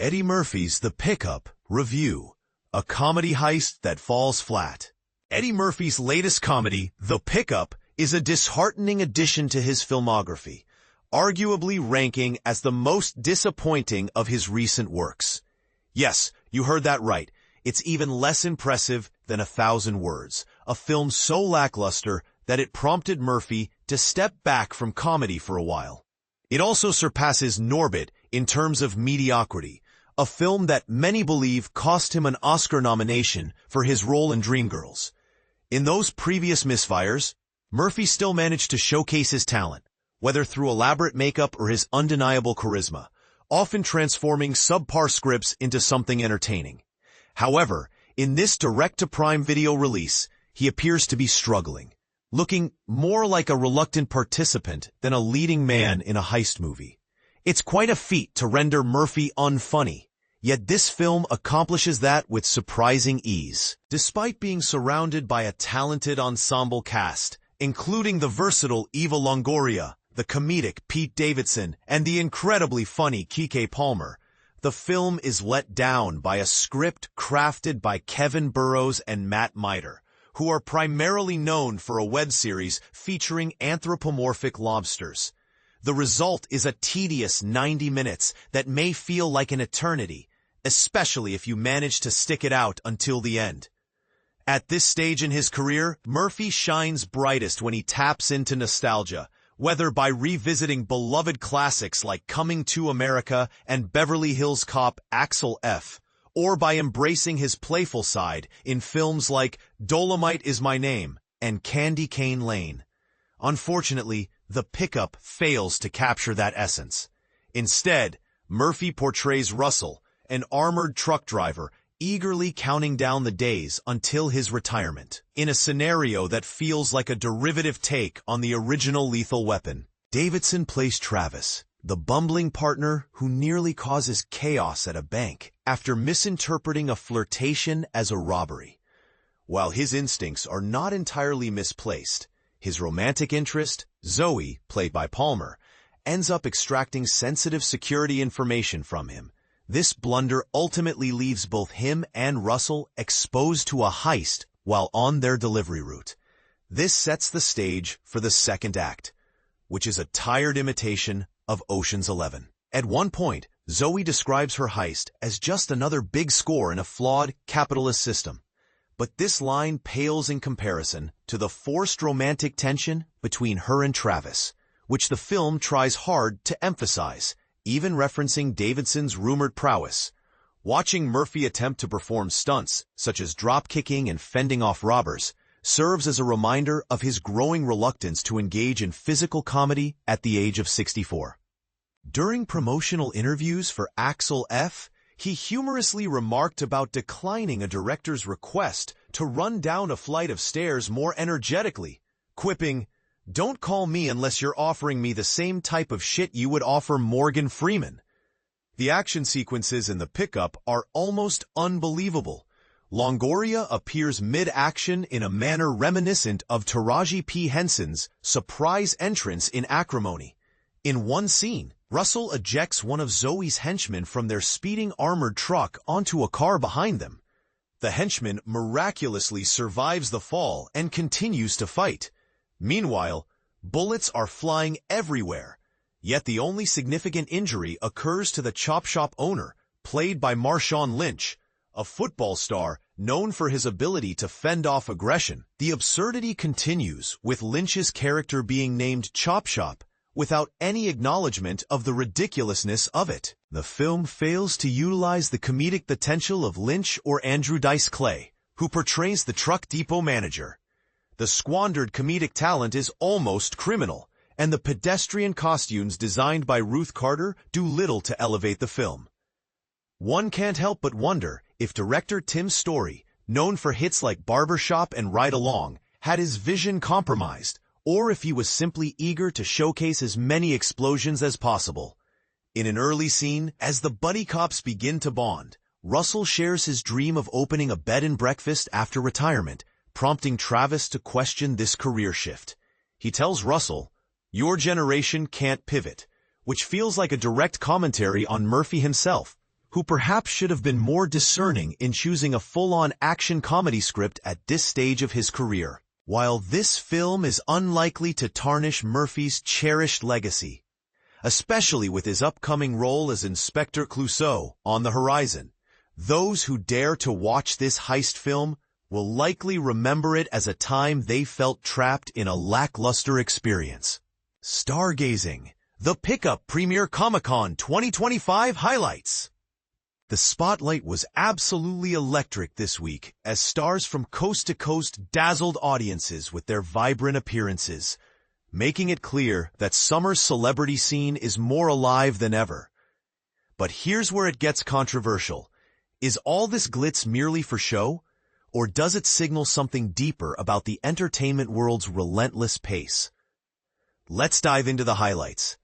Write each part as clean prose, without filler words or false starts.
Eddie Murphy's The Pickup Review, a comedy heist that falls flat. Eddie Murphy's latest comedy, The Pickup, is a disheartening addition to his filmography, arguably ranking as the most disappointing of his recent works. Yes, you heard that right. It's even less impressive than 1,000 Words, a film so lackluster that it prompted Murphy to step back from comedy for a while. It also surpasses Norbit in terms of mediocrity, a film that many believe cost him an Oscar nomination for his role in Dreamgirls. In those previous misfires, Murphy still managed to showcase his talent, whether through elaborate makeup or his undeniable charisma, often transforming subpar scripts into something entertaining. However, in this direct-to-Prime Video release, he appears to be struggling, looking more like a reluctant participant than a leading man in a heist movie. It's quite a feat to render Murphy unfunny, yet this film accomplishes that with surprising ease. Despite being surrounded by a talented ensemble cast, including the versatile Eva Longoria, the comedic Pete Davidson, and the incredibly funny Keke Palmer, the film is let down by a script crafted by Kevin Burrows and Matt Miter, who are primarily known for a web series featuring anthropomorphic lobsters. The result is a tedious 90 minutes that may feel like an eternity, especially if you manage to stick it out until the end. At this stage in his career, Murphy shines brightest when he taps into nostalgia, whether by revisiting beloved classics like Coming to America and Beverly Hills Cop Axel F., or by embracing his playful side in films like Dolomite Is My Name and Candy Cane Lane. Unfortunately, The Pickup fails to capture that essence. Instead, Murphy portrays Russell, an armored truck driver, eagerly counting down the days until his retirement, in a scenario that feels like a derivative take on the original Lethal Weapon. Davidson plays Travis, the bumbling partner who nearly causes chaos at a bank after misinterpreting a flirtation as a robbery. While his instincts are not entirely misplaced, his romantic interest, Zoe, played by Palmer, ends up extracting sensitive security information from him. This blunder ultimately leaves both him and Russell exposed to a heist while on their delivery route. This sets the stage for the second act, which is a tired imitation of Ocean's 11. At one point, Zoe describes her heist as just another big score in a flawed capitalist system. But this line pales in comparison to the forced romantic tension between her and Travis, which the film tries hard to emphasize, even referencing Davidson's rumored prowess. Watching Murphy attempt to perform stunts, such as drop-kicking and fending off robbers, serves as a reminder of his growing reluctance to engage in physical comedy at the age of 64. During promotional interviews for Axel F., he humorously remarked about declining a director's request to run down a flight of stairs more energetically, quipping, "Don't call me unless you're offering me the same type of shit you would offer Morgan Freeman." The action sequences in The Pickup are almost unbelievable. Longoria appears mid-action in a manner reminiscent of Taraji P. Henson's surprise entrance in Acrimony. In one scene, Russell ejects one of Zoe's henchmen from their speeding armored truck onto a car behind them. The henchman miraculously survives the fall and continues to fight. Meanwhile, bullets are flying everywhere, yet the only significant injury occurs to the chop shop owner, played by Marshawn Lynch, a football star known for his ability to fend off aggression. The absurdity continues, with Lynch's character being named Chop Shop, without any acknowledgement of the ridiculousness of it. The film fails to utilize the comedic potential of Lynch or Andrew Dice Clay, who portrays the truck depot manager. The squandered comedic talent is almost criminal, and the pedestrian costumes designed by Ruth Carter do little to elevate the film. One can't help but wonder if director Tim Story, known for hits like Barbershop and Ride Along, had his vision compromised, or if he was simply eager to showcase as many explosions as possible. In an early scene, as the buddy cops begin to bond, Russell shares his dream of opening a bed and breakfast after retirement, prompting Travis to question this career shift. He tells Russell, "Your generation can't pivot," which feels like a direct commentary on Murphy himself, who perhaps should have been more discerning in choosing a full-on action comedy script at this stage of his career. While this film is unlikely to tarnish Murphy's cherished legacy, especially with his upcoming role as Inspector Clouseau on the horizon, those who dare to watch this heist film will likely remember it as a time they felt trapped in a lackluster experience. Stargazing, the Pickup Premiere Comic-Con 2025 highlights. The spotlight was absolutely electric this week as stars from coast to coast dazzled audiences with their vibrant appearances, making it clear that summer's celebrity scene is more alive than ever. But here's where it gets controversial. Is all this glitz merely for show, or does it signal something deeper about the entertainment world's relentless pace? Let's dive into the highlights.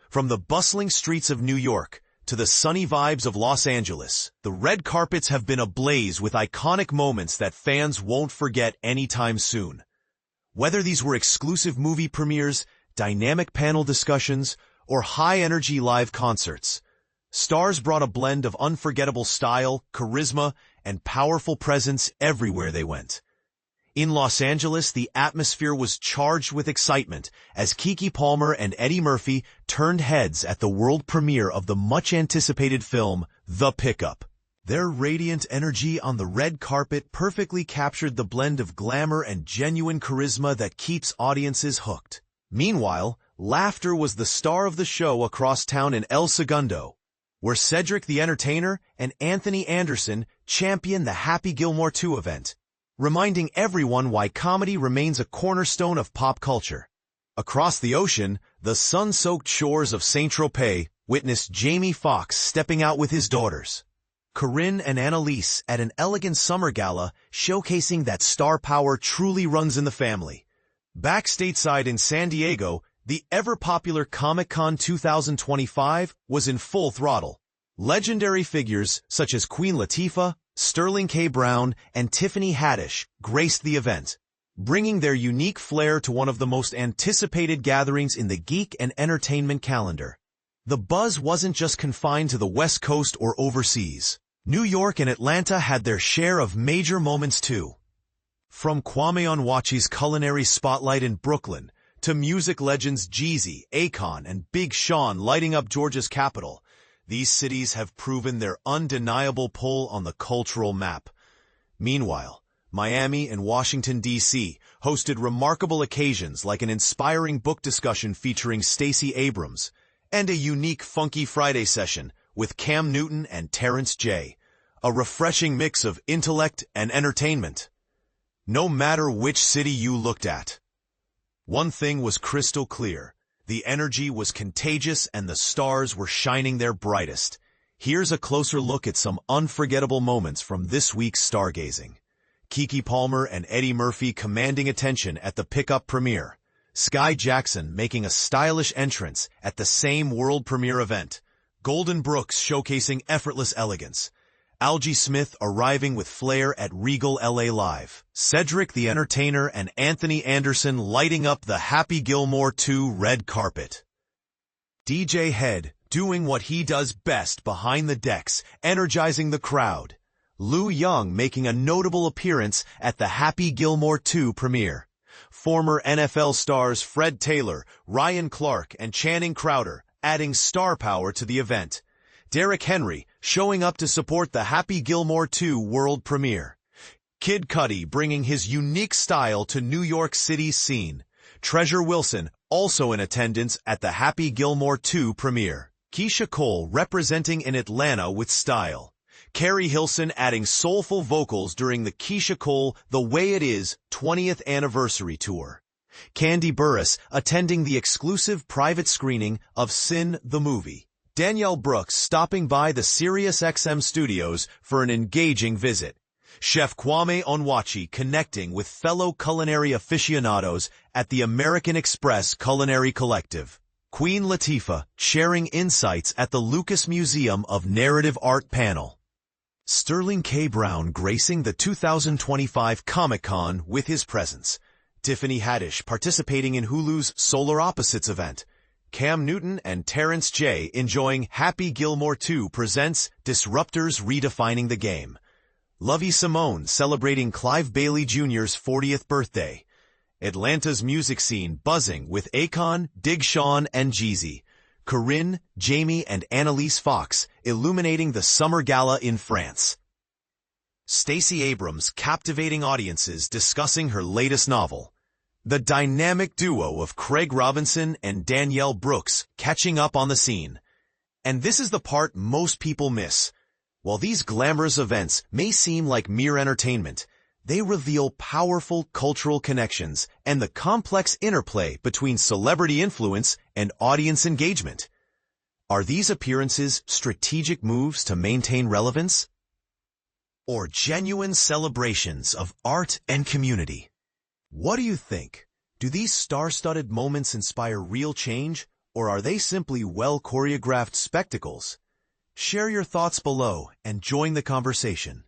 From the bustling streets of New York to the sunny vibes of Los Angeles, the red carpets have been ablaze with iconic moments that fans won't forget anytime soon. Whether these were exclusive movie premieres, dynamic panel discussions, or high-energy live concerts, stars brought a blend of unforgettable style, charisma, and powerful presence everywhere they went. In Los Angeles, the atmosphere was charged with excitement as Keke Palmer and Eddie Murphy turned heads at the world premiere of the much-anticipated film, The Pickup. Their radiant energy on the red carpet perfectly captured the blend of glamour and genuine charisma that keeps audiences hooked. Meanwhile, laughter was the star of the show across town in El Segundo, where Cedric the Entertainer and Anthony Anderson championed the Happy Gilmore 2 event, reminding everyone why comedy remains a cornerstone of pop culture. Across the ocean, the sun-soaked shores of Saint-Tropez witnessed Jamie Foxx stepping out with his daughters, Corinne and Annalise, at an elegant summer gala showcasing that star power truly runs in the family. Back stateside in San Diego, the ever-popular Comic-Con 2025 was in full throttle. Legendary figures such as Queen Latifah, Sterling K. Brown, and Tiffany Haddish graced the event, bringing their unique flair to one of the most anticipated gatherings in the geek and entertainment calendar. The buzz wasn't just confined to the West Coast or overseas. New York and Atlanta had their share of major moments too. From Kwame Onwuachi's culinary spotlight in Brooklyn to music legends Jeezy, Akon, and Big Sean lighting up Georgia's capital, these cities have proven their undeniable pull on the cultural map. Meanwhile, Miami and Washington, D.C. hosted remarkable occasions like an inspiring book discussion featuring Stacey Abrams and a unique Funky Friday session with Cam Newton and Terrence J., a refreshing mix of intellect and entertainment. No matter which city you looked at, one thing was crystal clear. The energy was contagious and the stars were shining their brightest. Here's a closer look at some unforgettable moments from this week's stargazing. Keke Palmer and Eddie Murphy commanding attention at the Pickup premiere. Sky Jackson making a stylish entrance at the same world premiere event. Golden Brooks showcasing effortless elegance. Algie Smith arriving with flair at Regal LA Live. Cedric the Entertainer and Anthony Anderson lighting up the Happy Gilmore 2 red carpet. DJ Head doing what he does best behind the decks, energizing the crowd. Lou Young making a notable appearance at the Happy Gilmore 2 premiere. Former NFL stars Fred Taylor, Ryan Clark, and Channing Crowder adding star power to the event. Derrick Henry showing up to support the Happy Gilmore 2 world premiere. Kid Cudi bringing his unique style to New York City's scene. Treasure Wilson also in attendance at the Happy Gilmore 2 premiere. Keisha Cole representing in Atlanta with style. Carrie Hilson adding soulful vocals during the Keisha Cole The Way It Is 20th anniversary tour. Candy Burris attending the exclusive private screening of Sin the Movie. Danielle Brooks stopping by the SiriusXM studios for an engaging visit. Chef Kwame Onwuachi connecting with fellow culinary aficionados at the American Express Culinary Collective. Queen Latifah sharing insights at the Lucas Museum of Narrative Art panel. Sterling K. Brown gracing the 2025 Comic-Con with his presence. Tiffany Haddish participating in Hulu's Solar Opposites event. Cam Newton and Terrence J enjoying Happy Gilmore 2 presents Disruptors Redefining the Game. Lovey Simone celebrating Clive Bailey Jr.'s 40th birthday. Atlanta's music scene buzzing with Akon, Dig Sean, and Jeezy. Corinne, Jamie, and Annalise Fox illuminating the Summer Gala in France. Stacey Abrams captivating audiences discussing her latest novel. The dynamic duo of Craig Robinson and Danielle Brooks catching up on the scene. And this is the part most people miss. While these glamorous events may seem like mere entertainment, they reveal powerful cultural connections and the complex interplay between celebrity influence and audience engagement. Are these appearances strategic moves to maintain relevance? Or genuine celebrations of art and community? What do you think? Do these star-studded moments inspire real change, or are they simply well-choreographed spectacles? Share your thoughts below and join the conversation.